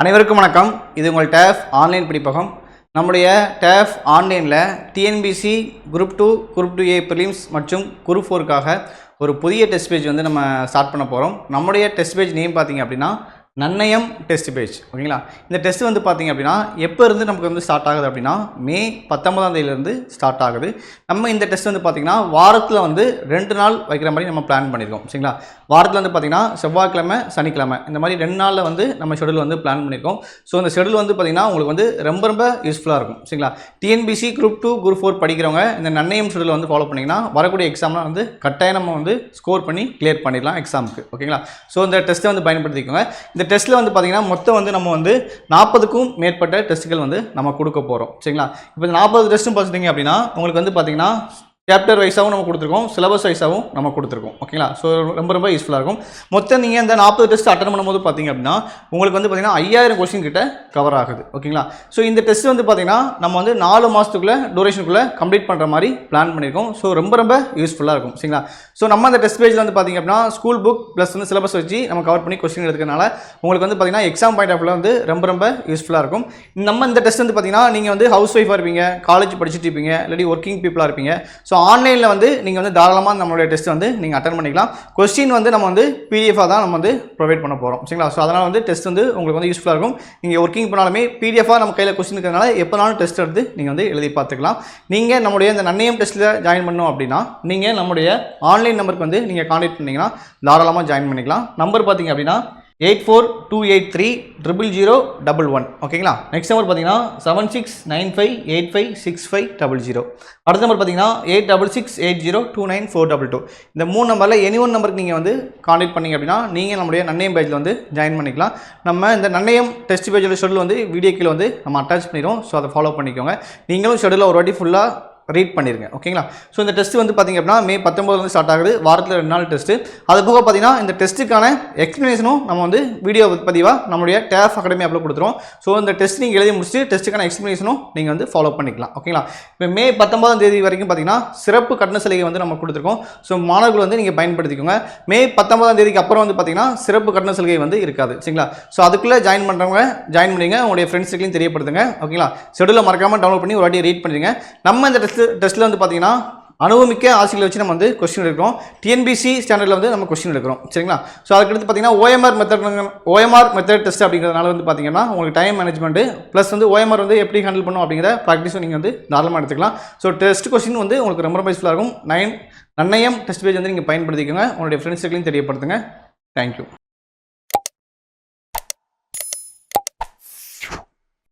அனைவருக்கும் வணக்கம். இது உங்கள் டேஃப் ஆன்லைன் படிப்பகம். நம்முடைய டேஃப் ஆன்லைனில் TNPSC group 2 group 2A prelims மற்றும் குரூப் 4க்காக ஒரு புதிய டெஸ்ட் பேஜ் வந்து நம்ம ஸ்டார்ட் பண்ண போகிறோம். நம்முடைய டெஸ்ட் பேஜ் நேம் பார்த்திங்க அப்படின்னா நன்னயம் டெஸ்ட் பேஜ். ஓகேங்களா? இந்த டெஸ்ட் வந்து பார்த்திங்க அப்படின்னா எப்போ இருந்து நமக்கு வந்து ஸ்டார்ட் ஆகுது அப்படின்னா மே 19ஆம் தேதியிலேருந்து ஸ்டார்ட் ஆகுது. நம்ம இந்த டெஸ்ட் வந்து பார்த்திங்கன்னா வாரத்தில் வந்து 2 நாள் வைக்கிற மாதிரி நம்ம பிளான் பண்ணியிருக்கோம். சரிங்களா? வாரத்தில் வந்து பார்த்திங்கன்னா செவ்வாய்க்கிழமை சனிக்கிழமை இந்த மாதிரி 2 நாளில் வந்து நம்ம ஷெடியூல் வந்து பிளான் பண்ணியிருக்கோம். ஸோ இந்த ஷெடியூல் வந்து பார்த்திங்கன்னா உங்களுக்கு வந்து ரொம்ப யூஸ்ஃபுல்லாக இருக்கும். சரிங்களா? டிஎன்பிசி குரூப் 2 குரூப் 4 படிக்கிறவங்க இந்த நன்னயம் ஷெடியூல் வந்து ஃபாலோ பண்ணிங்கன்னா வரக்கூடிய எக்ஸாம்லாம் வந்து கட்டாயம் நம்ம வந்து ஸ்கோர் பண்ணி கிளியர் பண்ணிடலாம் எக்ஸாமுக்கு. ஓகேங்களா? ஸோ இந்த டெஸ்ட்டை வந்து பயன்படுத்திக்கோங்க. இந்த டெஸ்ட்டில் வந்து பார்த்திங்கன்னா மொத்தம் வந்து நம்ம வந்து 40க்கும் மேற்பட்ட டெஸ்ட்டுகள் வந்து நம்ம கொடுக்க போகிறோம். சரிங்களா? இப்போ 40 டெஸ்ட்டும் பார்த்துட்டிங்க அப்படின்னா உங்களுக்கு வந்து பார்த்திங்கன்னா சாப்டர் வைஸாகவும் நம்ம கொடுத்துருக்கோம், சிலபஸ் வைஸாகவும் நம்ம கொடுத்துருக்கோம். ஓகேங்களா? ஸோ ரொம்ப யூஸ்ஃபுல்லாக இருக்கும். மொத்தம் நீங்கள் இந்த 40 டெஸ்ட் அட்டன் பண்ணும்போது பார்த்திங்க அப்படின்னா உங்களுக்கு வந்து பார்த்திங்கன்னா 5000 கொஸ்டின் கிட்ட கவர் ஆகுது. ஓகேங்களா? ஸோ இந்த டெஸ்ட் வந்து பார்த்திங்கன்னா நம்ம வந்து 4 மாதத்துக்குள்ளே டூரேஷனுக்குள்ளே கம்ப்ளீட் பண்ணுற மாதிரி பிளான் பண்ணியிருக்கோம். ஸோ ரொம்ப யூஸ்ஃபுல்லாக இருக்கும். சரிங்களா? ஸோ நம்ம அந்த டெஸ்ட் பேஜில் வந்து பார்த்திங்க அப்படின்னா ஸ்கூல் புக் ப்ளஸ் வந்து சிலபஸ் வச்சு நம்ம கவர் பண்ணி கொஸ்டின் எடுக்கிறதுனால உங்களுக்கு வந்து பார்த்திங்கன்னா எக்ஸாம் பாயிண்ட் ஆஃப் வியூவில் வந்து ரொம்ப யூஸ்ஃபுல்லாக இருக்கும். நம்ம இந்த டெஸ்ட் வந்து பார்த்திங்கன்னா நீங்கள் வந்து ஹவுஸ் ஒய்ஃபாக இருப்பீங்க, காலேஜ் படிச்சுட்டு இருப்பீங்க, இல்லாட்டி ஒர்க்கிங் பீப்புளாக இருப்பீங்க. ஸோ ஆன்லைனில் வந்து நீங்கள் வந்து தாராளமாக நம்மளுடைய டெஸ்ட் வந்து நீங்கள் அட்டன் பண்ணிக்கலாம். கொஸ்டின் வந்து நம்ம வந்து பிடிஎஃபாக தான் நம்ம வந்து ப்ரொவைட் பண்ண போகிறோம். சரிங்களா? ஸோ அதனால் வந்து டெஸ்ட் வந்து உங்களுக்கு வந்து யூஸ்ஃபுல்லாக இருக்கும். நீங்கள் ஒர்க்கிங் பண்ணாலுமே பிடிஎஃபாக நம்ம கையில் கொஸ்டின் இருக்கிறதுனால எப்போனாலும் டெஸ்ட் எடுத்து நீங்கள் வந்து எழுதி பார்த்துக்கலாம். நீங்கள் நம்முடைய இந்த நன்னயம் டெஸ்ட்டில் ஜாயின் பண்ணணும் அப்படின்னா நீங்கள் நம்முடைய ஆன்லைன் நம்பருக்கு வந்து நீங்கள் கான்டாக்ட் பண்ணிங்கன்னா தாராளமாக ஜாயின் பண்ணிக்கலாம். நம்பர் பார்த்தீங்க அப்படின்னா 8428300011. ஓகேங்களா? நெக்ஸ்ட் நம்பர் பார்த்தீங்கன்னா 7695856500. அடுத்த நம்பர் பார்த்தீங்கன்னா 8668029422. இந்த 3 நம்பரில் எனி ஒன் நம்பருக்கு நீங்கள் வந்து கான்டாக்ட் பண்ணிங்க அப்படின்னா நீங்கள் நம்முடைய நன்னயம் பேஜில் வந்து ஜாயின் பண்ணிக்கலாம். நம்ம இந்த நன்னயம் டெஸ்ட் பேஜோட ஷெடியூல் வந்து வீடியோ கீழே வந்து நம்ம அட்டாச் பண்ணிடுவோம். ஸோ அதை ஃபாலோ பண்ணிக்கோங்க. நீங்களும் ஷெடியூலில் ஒரு வாட்டி ஃபுல்லாக ரீட் பண்ணிடுங்க. ஓகேங்களா? ஸோ இந்த டெஸ்ட் வந்து பார்த்திங்க அப்படின்னா மே 19 வந்து ஸ்டார்ட் ஆகுது. வாரத்தில் 2 நாள் டெஸ்ட்டு. அது போக பார்த்திங்கன்னா இந்த டெஸ்ட்டுக்கான எக்ஸ்ப்ளனேஷனும் நம்ம வந்து வீடியோ பதிவாக நம்மளுடைய டேஃப் அகாடமி ஆப்பில் கொடுத்துருவோம். ஸோ இந்த டெஸ்ட் நீங்கள் எழுதி முடிச்சுட்டு டெஸ்ட்டுக்கான எக்ஸ்ப்ளனேஷனும் நீங்கள் வந்து ஃபாலோ பண்ணிக்கலாம். ஓகேங்களா? இப்போ மே 19ஆம் தேதி வரைக்கும் பார்த்திங்கன்னா சிறப்பு கட்டண சலுகை வந்து நம்ம கொடுத்துருக்கோம். ஸோ மாணவர்கள் வந்து நீங்கள் பயன்படுத்திக்கோங்க. மே 19ஆம் தேதிக்கு அப்புறம் வந்து பார்த்திங்கன்னா சிறப்பு கட்டண சலுகை வந்து இருக்காது. சரிங்களா? ஸோ அதுக்குள்ளே ஜாயின் பண்ணுறவங்க ஜாயின் பண்ணிங்க, உங்களுடைய ஃப்ரெண்ட்ஸுக்களையும் தெரியப்படுத்துங்க. ஓகேங்களா? ஷெடியூலில் மறக்காமல் டவுன்லோட் பண்ணி ஒரு வாட்டி ரீட் பண்ணிடுங்க. நம்ம இந்த டெஸ்ட்டில் வந்து பார்த்தீங்கன்னா அனுபவமிக்க ஆசிரியர்களை வச்சு நம்ம வந்து கொஸ்டின் எடுக்கிறோம். டிஎன்பிசி ஸ்டாண்டர்டில் வந்து நம்ம கொஸ்டின் எடுக்கிறோம். சரிங்களா? ஸோ அதுக்கடுத்து பார்த்தீங்கன்னா ஓஎம்ஆர் மெத்தட் டெஸ்ட் அப்படிங்கிறதுனால வந்து பார்த்தீங்கன்னா உங்களுக்கு டைம் மேனேஜ்மெண்ட் ப்ளஸ் வந்து ஓஎம்ஆர் வந்து எப்படி ஹேண்டில் பண்ணும் அப்படிங்கிற ப்ராக்டிஸும் நீங்கள் வந்து தாராளமாக எடுத்துக்கலாம். ஸோ டெஸ்ட் கொஸ்டின் வந்து உங்களுக்கு ரொம்ப யூஸ்ஃபுல்லாக இருக்கும். நன்னயம் டெஸ்ட் பேஜ் வந்து நீங்கள் பயன்படுத்திக்கோங்க. உங்களுடைய ஃப்ரெண்ட்ஸுக்களையும் தெரியப்படுத்துங்க. தேங்க்யூ.